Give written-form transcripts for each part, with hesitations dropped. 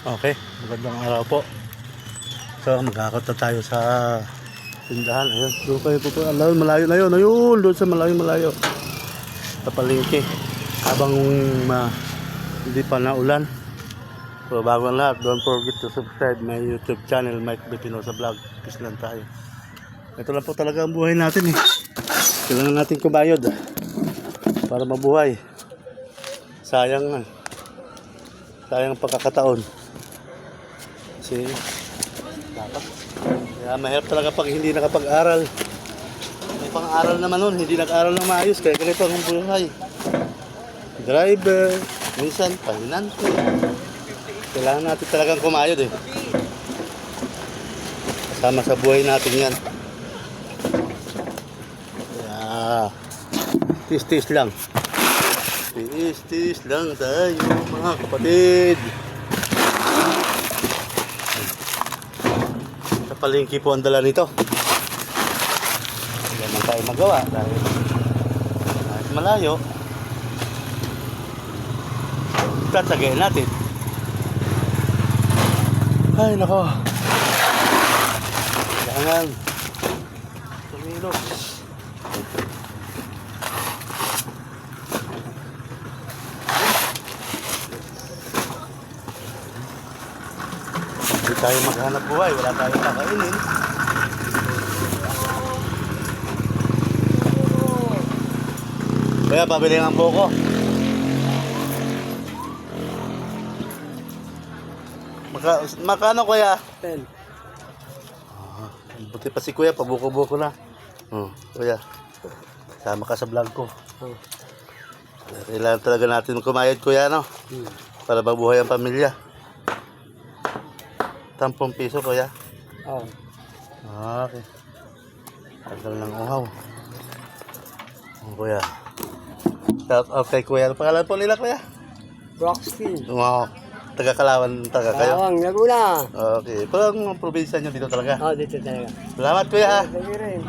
Okay, magandang araw po. So, magkakot na tayo sa tindahan. Ayun, doon kayo po po. Malayo na yun. Ayun, doon sa malayo. Sa palengke. Habang hindi pa naulan. So, bago ang lahat, don't forget to subscribe my YouTube channel, Mike Bipinosa Vlog. Peace lang tayo. Ito lang po talaga ang buhay natin eh. Kailangan natin kumayod para mabuhay. Sayang ang pagkakataon. Kasi dapat. Kaya mahirap talaga pag hindi nakapag-aral. May pang-aral naman nun, hindi nag-aral ng maayos. Kaya ganito ang buhay. Driver, minsan pahinante. Kailangan natin talagang kumayod eh. Kasama sa buhay natin yan. Kaya tis-tis lang. Tis-tis lang tayo mga kapatid. Sa palengke po ang dala nito. Hindi naman tayo magawa dahil malayo. Tatsagayin natin. Ay nako. Kailangan tumilos. Hindi tayo maghanap buhay, wala tayong kakainin. Kaya pabili ang buko. Makano kuya? 10. Buti pa si kuya, pabuko-buko na. Kuya, sama ka sa vlog ko. Kailangan talaga natin kumayod kuya, no? Para mabuhay ang pamilya. 10 piso kuya. Oh. Okay. Tagal ng uhaw. Kuya. Shout out kay kuya. Ano pangalan po nila kuya? Roxkin. Wow. Taga-Kalawan taga kayo? Kalawang, Laguna. Okay. Parang probinsya nyo dito talaga. Oh, dito talaga. Salamat kuya. Sige rin.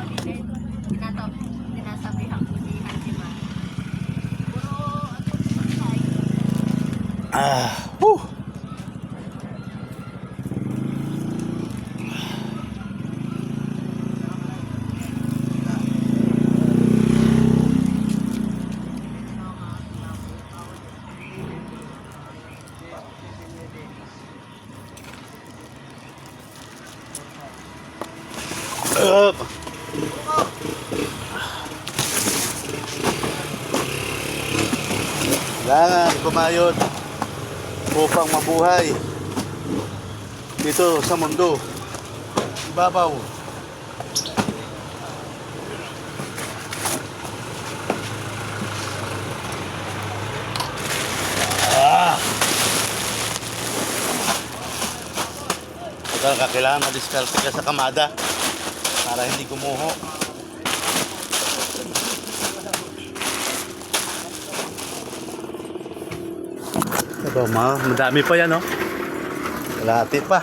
Whew. Kailangan kumayod upang mabuhay dito sa mundo. Ibabaw. Kailangan madiskarte ka sa kamada para hindi gumuho. Aba, madami pa yan, no? Kalahati pa.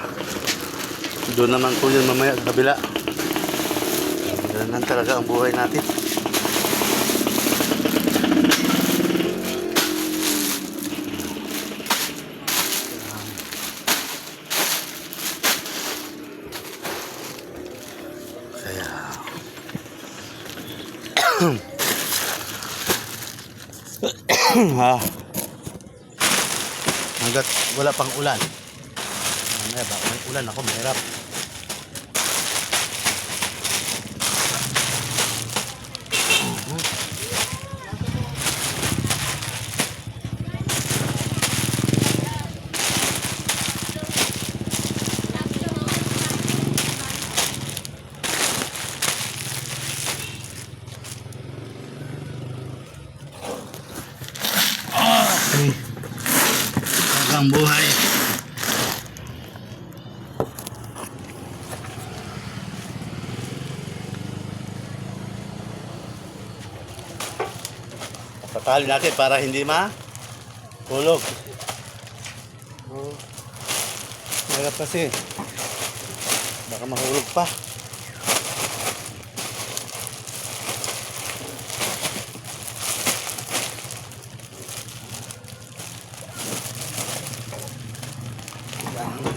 Doon naman po yun mamaya sa kabila. Ganun talaga ang buhay natin. Hanggat wala pang ulan. Mamaya baka may ulan ako, mahirap. Ang buhay. Patali natin para hindi mahulog. Mahirap kasi. Baka mahulog pa.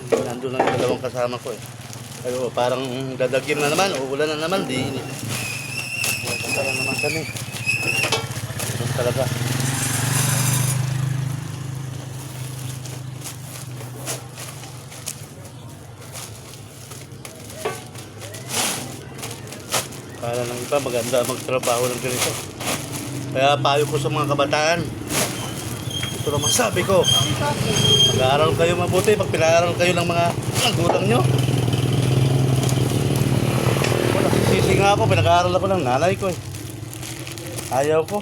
Nandun lang yung dalawang kasama ko eh. Pero parang dadagim na naman, uulan na naman, di. Punta lang naman kami. Doon talaga. Kala ng iba, maganda magtrabaho ng ganito. Kaya payo ko sa mga kabataan. Ito naman sabi ko. Mag-aaral kayo mabuti pag pinaaral kayo ng mga magulang nyo. Wala, sisi nga ako, pinag-aaral ako ng nanay ko eh. Ayaw ko.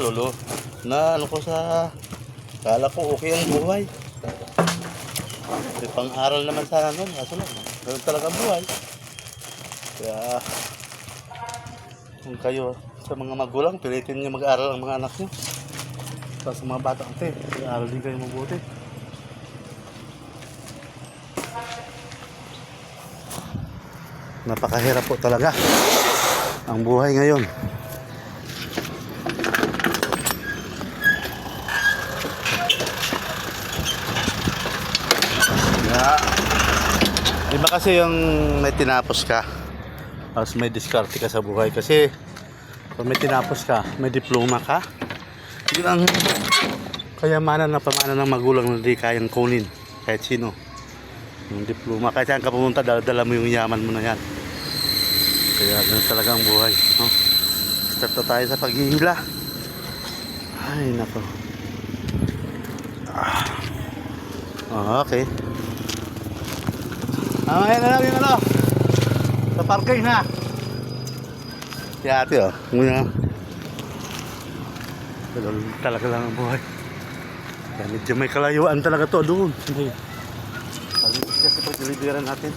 Lolo. Na ano ko sa... Kala ko okay ang buhay. May pang-aral naman sana nun. Kaso lang, ganun talaga ang buhay. Kaya... Kung kayo sa mga magulang, pilitin nyo mag-aaral ang mga anak nyo. Sa mga bata kasi, mag-aaral din kayo mabuti. Napakahirap po talaga ang buhay ngayon. Iba kasi yung may tinapos ka, tapos may diskarte ka sa buhay. Kasi pag may tinapos ka, may diploma ka, yun ang kayamanan na pamana ng magulang na di kayang kunin kahit sino. Yung diploma, kahit saan ka pumunta, dala mo yung yaman mo na yan. Kaya ganun talaga ang buhay, no? Start na tayo sa paghihila. Ay nako. Okay. Ngayon na lang yung ano, sa parking na. Si ate oh, muna. Pero talaga lang ang buhay. Kaya medyo may kalayuan talaga to doon. Palitis kasi pag diliberan natin.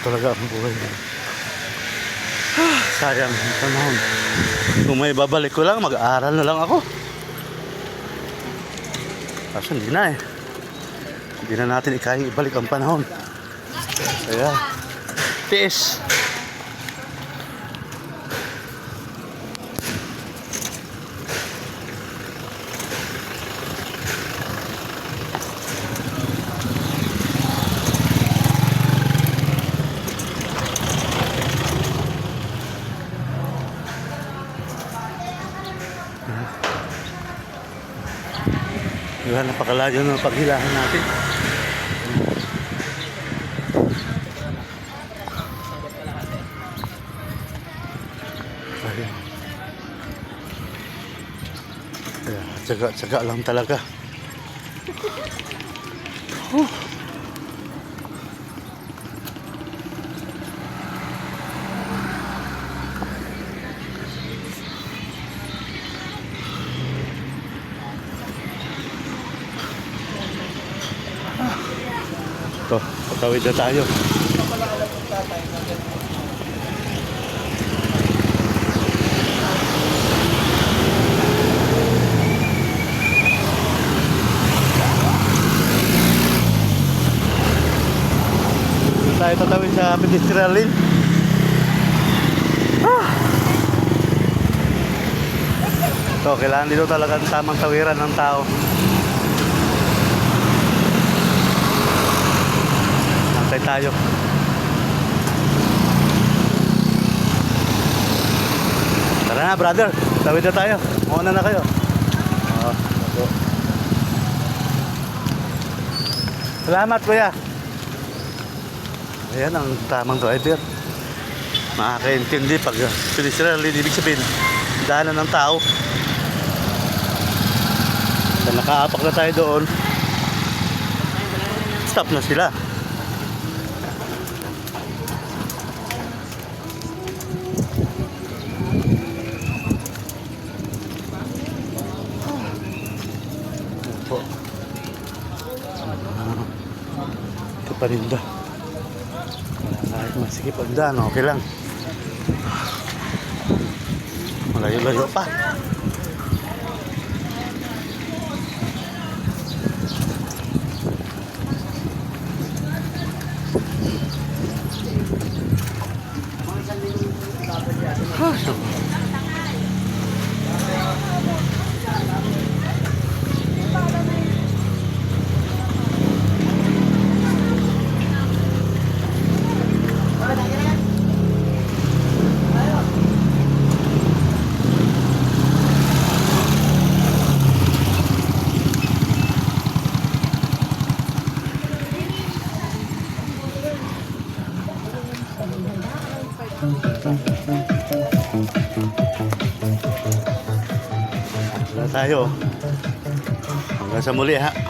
Talaga ang buhay. Sayang ang panahon. Kung may babalik ko lang, mag-aaral na lang ako. Kaso hindi na eh. Hindi na natin ikayang ibalik ang panahon. Kaya, tiis. Diba, napakalayo ng paghilahan natin. Ayan. Kaya, tsaga-tsaga lang talaga. Ito, patawid na tayo. Tayo tatawid sa pedestrian lane. Ito, kailangan dito talaga ang tamang tawiran ng tao. Antay tayo. Tara na, brother. Tawid na tayo. Mauna na kayo. Salamat, kuya. Ayan ang tamang driver. Makakaintindi pag pedestrian lane, ibig sabihin daanan ng tao. So, nakaapak na tayo doon. Stop na sila. Ito paninda. Kahit masikip ang daan, okay lang. Malayo-layo pa. Wala tayo. Hanggang sa muli ha.